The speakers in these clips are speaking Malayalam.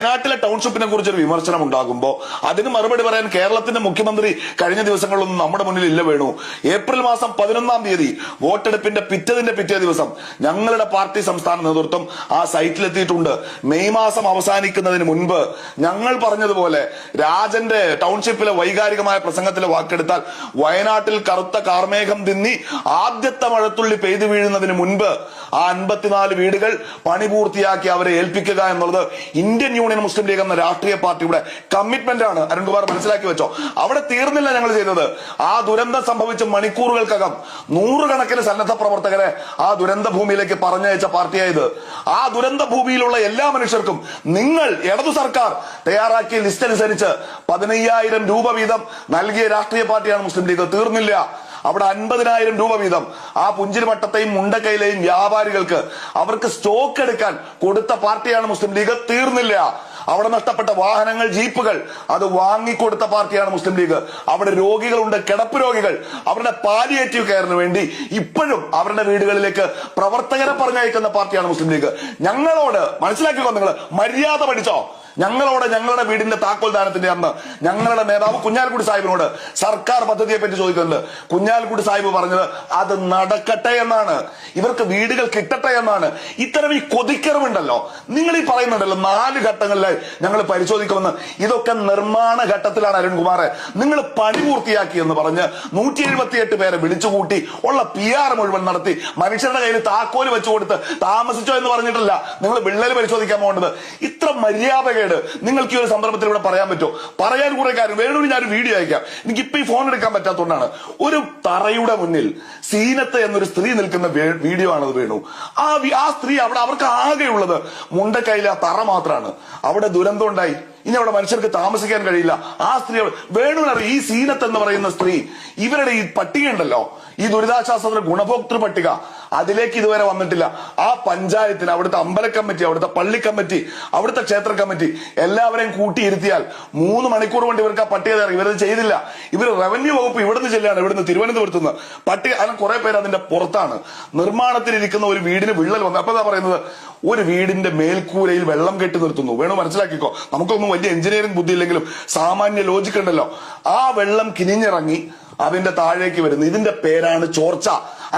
വയനാട്ടിലെ ടൗൺഷിപ്പിനെ കുറിച്ചൊരു വിമർശനം ഉണ്ടാകുമ്പോൾ അതിന് മറുപടി പറയാൻ കേരളത്തിന്റെ മുഖ്യമന്ത്രി കഴിഞ്ഞ ദിവസങ്ങളിലൊന്നും നമ്മുടെ മുന്നിൽ ഇല്ല വേണു. ഏപ്രിൽ മാസം 11-ാം തീയതി വോട്ടെടുപ്പിന്റെ പിറ്റേ ദിവസം ഞങ്ങളുടെ പാർട്ടി സംസ്ഥാന നേതൃത്വം ആ സൈറ്റിലെത്തിയിട്ടുണ്ട്. മെയ് മാസം അവസാനിക്കുന്നതിന് മുൻപ് ഞങ്ങൾ പറഞ്ഞതുപോലെ രാജന്റെ ടൗൺഷിപ്പിലെ വൈകാരികമായ പ്രസംഗത്തിലെ വാക്കെടുത്താൽ വയനാട്ടിൽ കറുത്ത കാർമേഘം തിന്നി ആദ്യത്തെ മഴത്തുള്ളി പെയ്തു വീഴുന്നതിന് മുൻപ് ആ 54 വീടുകൾ പണി പൂർത്തിയാക്കി അവരെ ഏൽപ്പിക്കുക എന്നുള്ളത് ഇന്ത്യൻ യൂണിയൻ മുസ്ലിം ലീഗ് എന്ന രാഷ്ട്രീയ പാർട്ടിയുടെ കമ്മിറ്റ്മെന്റ് ആണ്. അരുൺകുമാർ മനസ്സിലാക്കി വെച്ചോ. അവിടെ തീർന്നില്ല ഞങ്ങൾ ചെയ്തത്. ആ ദുരന്തം സംഭവിച്ച മണിക്കൂറുകൾക്കകം നൂറുകണക്കിന് സന്നദ്ധ പ്രവർത്തകരെ ആ ദുരന്ത ഭൂമിയിലേക്ക് പറഞ്ഞയച്ച പാർട്ടിയായത്. ആ ദുരന്ത ഭൂമിയിലുള്ള എല്ലാ മനുഷ്യർക്കും നിങ്ങൾ ഇടതു സർക്കാർ തയ്യാറാക്കിയ ലിസ്റ്റ് അനുസരിച്ച് 15,000 രൂപ വീതം നൽകിയ രാഷ്ട്രീയ പാർട്ടിയാണ് മുസ്ലിം ലീഗ്. തീർന്നില്ല. അവിടെ 50,000 രൂപ വീതം ആ പുഞ്ചിരിമട്ടത്തെയും മുണ്ടക്കയിലെയും വ്യാപാരികൾക്ക് അവർക്ക് സ്റ്റോക്ക് എടുക്കാൻ കൊടുത്ത പാർട്ടിയാണ് മുസ്ലിം ലീഗ്. തീർന്നില്ല. അവിടെ നഷ്ടപ്പെട്ട വാഹനങ്ങൾ, ജീപ്പുകൾ അത് വാങ്ങിക്കൊടുത്ത പാർട്ടിയാണ് മുസ്ലിം ലീഗ്. അവിടെ രോഗികളുണ്ട്, കിടപ്പ് രോഗികൾ. അവരുടെ പാലിയേറ്റീവ് കെയറിന് വേണ്ടി ഇപ്പോഴും അവരുടെ വീടുകളിലേക്ക് പ്രവർത്തകരെ പറഞ്ഞയക്കുന്ന പാർട്ടിയാണ് മുസ്ലിം ലീഗ്. ഞങ്ങളോട് മനസ്സിലാക്കിക്കോ, നിങ്ങൾ മര്യാദ പഠിച്ചോ. ഞങ്ങളോട് ഞങ്ങളുടെ വീടിന്റെ താക്കോൽ ദാനത്തിന്റെ അന്ന് ഞങ്ങളുടെ നേതാവ് കുഞ്ഞാലിക്കുട്ടി സാഹിബിനോട് സർക്കാർ പദ്ധതിയെ പറ്റി ചോദിക്കുന്നുണ്ട്. കുഞ്ഞാലിക്കുട്ടി സാഹിബ് പറഞ്ഞത് അത് നടക്കട്ടെ എന്നാണ്, ഇവർക്ക് വീടുകൾ കിട്ടട്ടെ എന്നാണ്. ഇത്തരം ഈ കൊതിക്കറിവുണ്ടല്ലോ, നിങ്ങൾ ഈ പറയുന്നുണ്ടല്ലോ 4 ഘട്ടങ്ങളിലായി ഞങ്ങൾ പരിശോധിക്കുമെന്ന്. ഇതൊക്കെ നിർമ്മാണ ഘട്ടത്തിലാണ് അരുൺകുമാറെ. നിങ്ങൾ പണി പൂർത്തിയാക്കി എന്ന് പറഞ്ഞ് 178 പേരെ വിളിച്ചുകൂട്ടി ഉള്ള PR മുഴുവൻ നടത്തി മനുഷ്യരുടെ കയ്യിൽ താക്കോല് വെച്ചു കൊടുത്ത് താമസിച്ചോ എന്ന് പറഞ്ഞിട്ടില്ല നിങ്ങൾ വിള്ളൽ പരിശോധിക്കാൻ പോകേണ്ടത്. ഇത്ര മര്യാദ നിങ്ങൾക്ക് ഈ ഒരു സന്ദർഭത്തിൽ ഇവിടെ പറയാൻ പറ്റുമോ? പറയാൻ കുറെ കാര്യം വേണു. ഞാൻ ഒരു വീഡിയോ അയക്കാം. എനിക്കിപ്പോ ഈ ഫോൺ എടുക്കാൻ പറ്റാത്തതുകൊണ്ടാണ്. ഒരു തറയുടെ മുന്നിൽ സീനത്ത് എന്നൊരു സ്ത്രീ നിൽക്കുന്ന വീഡിയോ ആണത് വേണു. ആ സ്ത്രീ അവിടെ അവർക്ക് ആകെയുള്ളത് മുണ്ടക്കൈയിലെ ആ തറ മാത്രമാണ്. അവിടെ ദുരന്തം ഉണ്ടായി. ഇനി അവിടെ മനുഷ്യർക്ക് താമസിക്കാൻ കഴിയില്ല. ആ സ്ത്രീ വേണുവിനറിയാം. ഈ സീനത്ത് എന്ന് പറയുന്ന സ്ത്രീ ഇവരുടെ ഈ പട്ടിക ഉണ്ടല്ലോ, ഈ ദുരിതാശ്വാസത്തിന്റെ ഗുണഭോക്തൃ പട്ടിക, അതിലേക്ക് ഇതുവരെ വന്നിട്ടില്ല. ആ പഞ്ചായത്തിന് അവിടുത്തെ അമ്പല കമ്മിറ്റി, അവിടുത്തെ പള്ളി കമ്മിറ്റി, അവിടുത്തെ ക്ഷേത്ര കമ്മിറ്റി എല്ലാവരെയും കൂട്ടിയിരുത്തിയാൽ 3 മണിക്കൂർ കൊണ്ട് ഇവർക്ക് ആ പട്ടിക തരാം. ഇവരത് ചെയ്തില്ല. ഇവർ റവന്യൂ വകുപ്പ് ഇവിടുന്ന് ചെല്ലാണ്, ഇവിടുന്ന് തിരുവനന്തപുരത്ത് നിന്ന് പട്ടിക. അതിന് കുറെ പേര് അതിന്റെ പുറത്താണ്. നിർമ്മാണത്തിലിരിക്കുന്ന ഒരു വീടിന് വിള്ളൽ വന്നു. അപ്പൊ എന്താ പറയുന്നത്? ഒരു വീടിന്റെ മേൽക്കൂരയിൽ വെള്ളം കെട്ടി നിർത്തുന്നു. വേണു മനസ്സിലാക്കിക്കോ. നമുക്കൊന്നും വലിയ എഞ്ചിനീയറിംഗ് ബുദ്ധി ഇല്ലെങ്കിലും സാമാന്യ ലോജിക് ഉണ്ടല്ലോ. ആ വെള്ളം കിനിഞ്ഞിറങ്ങി അതിന്റെ താഴേക്ക് വരുന്നു. ഇതിന്റെ പേരാണ് ചോർച്ച.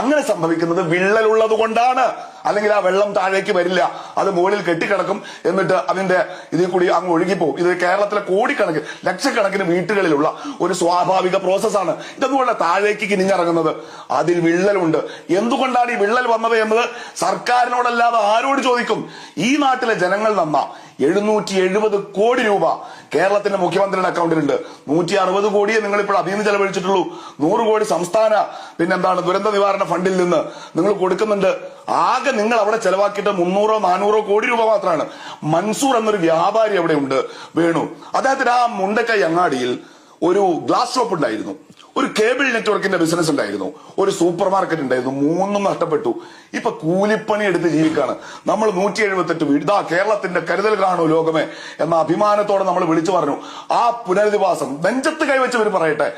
അങ്ങനെ സംഭവിക്കുന്നത് വിള്ളലുള്ളത് കൊണ്ടാണ്. അല്ലെങ്കിൽ ആ വെള്ളം താഴേക്ക് വരില്ല, അത് മുകളിൽ കെട്ടിക്കിടക്കും. എന്നിട്ട് അതിന്റെ ഇതിൽ കൂടി അങ്ങ് ഒഴുകിപ്പോകും. ഇത് കേരളത്തിലെ കോടിക്കണക്കിന് ലക്ഷക്കണക്കിന് വീട്ടുകളിലുള്ള ഒരു സ്വാഭാവിക പ്രോസസ്സാണ്. ഇതെന്തുകൊണ്ടാണ് താഴേക്ക് കിനിഞ്ഞിറങ്ങുന്നത്? അതിൽ വിള്ളലുണ്ട്. എന്തുകൊണ്ടാണ് ഈ വിള്ളൽ വന്നത് എന്നത് സർക്കാരിനോടല്ലാതെ ആരോട് ചോദിക്കും? ഈ നാട്ടിലെ ജനങ്ങൾ നന്നാ 770 കോടി രൂപ കേരളത്തിന്റെ മുഖ്യമന്ത്രിയുടെ അക്കൗണ്ടിലുണ്ട്. 160 കോടിയെ നിങ്ങൾ ഇപ്പോൾ അതിൽ നിന്ന് ചെലവഴിച്ചിട്ടുള്ളൂ. 100 കോടി സംസ്ഥാന പിന്നെന്താണ് ദുരന്ത നിവാരണ ഫണ്ടിൽ നിന്ന് നിങ്ങൾ കൊടുക്കുന്നുണ്ട്. ആകെ നിങ്ങൾ അവിടെ ചെലവാക്കിയിട്ട് 300-400 കോടി രൂപ മാത്രമാണ്. മൻസൂർ എന്നൊരു വ്യാപാരി അവിടെ ഉണ്ട് വേണു. അദ്ദേഹത്തിന് ആ മുണ്ടക്കൈ അങ്ങാടിയിൽ ഒരു ഗ്ലാസ് ഷോപ്പ് ഉണ്ടായിരുന്നു, ഒരു കേബിൾ നെറ്റ്വർക്കിന്റെ ബിസിനസ് ഉണ്ടായിരുന്നു, ഒരു സൂപ്പർ മാർക്കറ്റ് ഉണ്ടായിരുന്നു. 3 നഷ്ടപ്പെട്ടു. ഇപ്പൊ കൂലിപ്പണി എടുത്ത് ജീവിക്കാണ്. നമ്മൾ 178 വീട്. ഇതാ കേരളത്തിന്റെ കരുതൽ കാണൂ ലോകമേ എന്ന അഭിമാനത്തോടെ നമ്മൾ വിളിച്ചു പറഞ്ഞു. ആ പുനരധിവാസം നെഞ്ചത്ത് കൈവച്ച് ഇവർ പറയട്ടെ,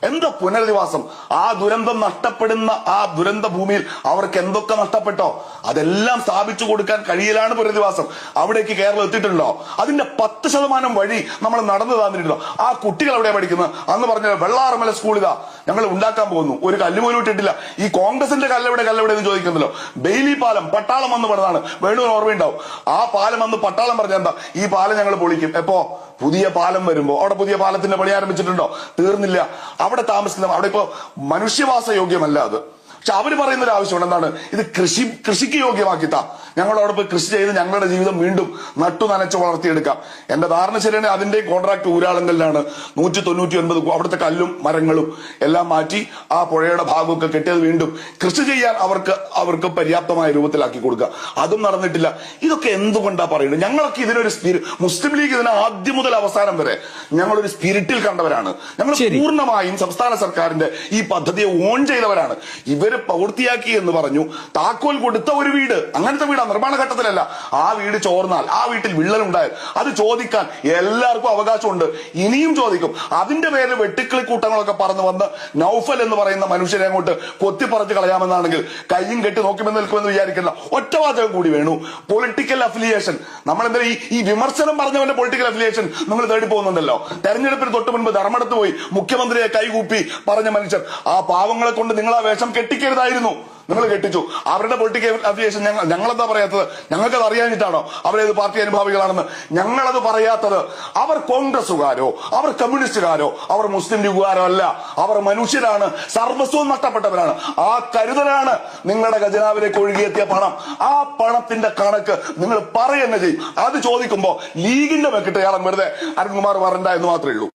എന്താ പുനരധിവാസം? ആ ദുരന്തം നഷ്ടപ്പെടുന്ന ആ ദുരന്ത ഭൂമിയിൽ അവർക്ക് എന്തൊക്കെ നഷ്ടപ്പെട്ടോ അതെല്ലാം സ്ഥാപിച്ചു കൊടുക്കാൻ കഴിയലാണ് പുനരധിവാസം. അവിടേക്ക് കേരളം എത്തിയിട്ടുണ്ടോ? അതിന്റെ 10% വഴി നമ്മൾ നടന്നു തന്നിട്ടുണ്ടോ? ആ കുട്ടികൾ എവിടെ പഠിക്കുന്നത്? അന്ന് പറഞ്ഞ വെള്ളാറമല സ്കൂൾ ഇതാ ഞങ്ങൾ ഉണ്ടാക്കാൻ പോകുന്നു. ഒരു കല്ല് പോലും ഇട്ടിട്ടില്ല. ഈ കോൺഗ്രസിന്റെ കല്ലെവിടെ എന്ന് ചോദിക്കുന്നല്ലോ. ബെയിലി പാലം പട്ടാളം വന്ന് പണിതാണ്. വേണുവിന് ഓർമ്മയുണ്ടാവും. ആ പാലം വന്ന് പട്ടാളം പറഞ്ഞ എന്താ? ഈ പാലം ഞങ്ങൾ പൊളിക്കും. എപ്പോ? പുതിയ പാലം വരുമ്പോ. അവിടെ പുതിയ പാലത്തിന്റെ പണി ആരംഭിച്ചിട്ടുണ്ടോ? തീർന്നില്ല. അവിടെ താമസിക്കുന്ന അവിടെ ഇപ്പോ മനുഷ്യവാസ യോഗ്യമല്ല അത്. പക്ഷെ അവര് പറയുന്ന ഒരു ആവശ്യമുണ്ട്. എന്താണ്? ഇത് കൃഷിക്ക് യോഗ്യമാക്കിത്താ. ഞങ്ങളവിടെ പോയി കൃഷി ചെയ്ത് ഞങ്ങളുടെ ജീവിതം വീണ്ടും നട്ടു നനച്ച് വളർത്തിയെടുക്കാം. എന്റെ ധാരണ ശരിയാണ്. അതിന്റെ കോൺട്രാക്ട് ഊരാളുങ്കലിലാണ്. 199 അവിടുത്തെ കല്ലും മരങ്ങളും എല്ലാം മാറ്റി ആ പുഴയുടെ ഭാഗമൊക്കെ കെട്ടിയത് വീണ്ടും കൃഷി ചെയ്യാൻ അവർക്ക് പര്യാപ്തമായ രൂപത്തിലാക്കി കൊടുക്കുക. അതും നടന്നിട്ടില്ല. ഇതൊക്കെ എന്തുകൊണ്ടാ പറയുന്നത്? ഞങ്ങളൊക്കെ ഇതിനൊരു മുസ്ലിം ലീഗ് ഇതിന് ആദ്യം മുതൽ അവസാനം വരെ ഞങ്ങളൊരു സ്പിരിറ്റിൽ കണ്ടവരാണ്. ഞങ്ങൾ പൂർണ്ണമായും സംസ്ഥാന സർക്കാരിന്റെ ഈ പദ്ധതിയെ ഓൺ ചെയ്തവരാണ്. ഇവർ പേര് പൂർത്തിയാക്കി എന്ന് പറഞ്ഞു. താക്കോൽ കൊടുത്ത ഒരു വീട്, അങ്ങനത്തെ വീടാ, നിർമ്മാണ ഘട്ടത്തിലല്ല. ആ വീട് ചോർന്നാൽ, ആ വീട്ടിൽ വിള്ളലുണ്ടായാൽ അത് ചോദിക്കാൻ എല്ലാവർക്കും അവകാശമുണ്ട്, ഇനിയും ചോദിക്കും. അതിന്റെ പേരിൽ വെട്ടിക്കിളി കൂട്ടങ്ങളൊക്കെ പറന്ന് വന്ന് നൗഫൽ എന്ന് പറയുന്ന മനുഷ്യരെ അങ്ങോട്ട് കൊത്തിപ്പറച്ച് കളയാമെന്നാണെങ്കിൽ കയ്യും കെട്ടി നോക്കുമെന്ന് നിൽക്കുമെന്ന് വിചാരിക്കില്ല. ഒറ്റവാചകം കൂടി വേണു, പൊളിറ്റിക്കൽ അഫിലിയേഷൻ. നമ്മൾ എന്താ ഈ വിമർശനം പറഞ്ഞവന്റെ പൊളിറ്റിക്കൽ അഫിലിയേഷൻ നിങ്ങൾ തേടി പോകുന്നുണ്ടല്ലോ. തെരഞ്ഞെടുപ്പിന് തൊട്ട് മുൻപ് ധർമ്മടത്ത് പോയി മുഖ്യമന്ത്രിയെ കൈകൂപ്പി പറഞ്ഞ മനുഷ്യർ, ആ പാവങ്ങളെ കൊണ്ട് നിങ്ങൾ ആ വേഷം കെട്ടിക്കരുതായിരുന്നു, നിങ്ങൾ കെട്ടിച്ചു. അവരുടെ പൊളിറ്റിക്കൽ അഫിലിയേഷൻ ഞങ്ങളെന്താ പറയാത്തത്? ഞങ്ങൾക്കത് അറിയാഞ്ഞിട്ടാണോ അവരേത് പാർട്ടി അനുഭാവികളാണെന്ന്? ഞങ്ങളത് പറയാത്തത് അവർ കോൺഗ്രസുകാരോ അവർ കമ്മ്യൂണിസ്റ്റുകാരോ അവർ മുസ്ലിം ലീഗുകാരോ അല്ല, അവർ മനുഷ്യരാണ്, സർവസ്വവും നഷ്ടപ്പെട്ടവരാണ്. ആ കരുതലാണ് നിങ്ങളുടെ ഖജനാവിലേക്ക് ഒഴുകിയെത്തിയ പണം. ആ പണത്തിന്റെ കണക്ക് നിങ്ങൾ പറയുന്ന ചെയ്യും. അത് ചോദിക്കുമ്പോ ലീഗിന്റെ വെക്കിട്ട് ഇയാളെ വെറുതെ അരുൺകുമാർ വരണ്ട എന്ന് മാത്രമേ ഉള്ളൂ.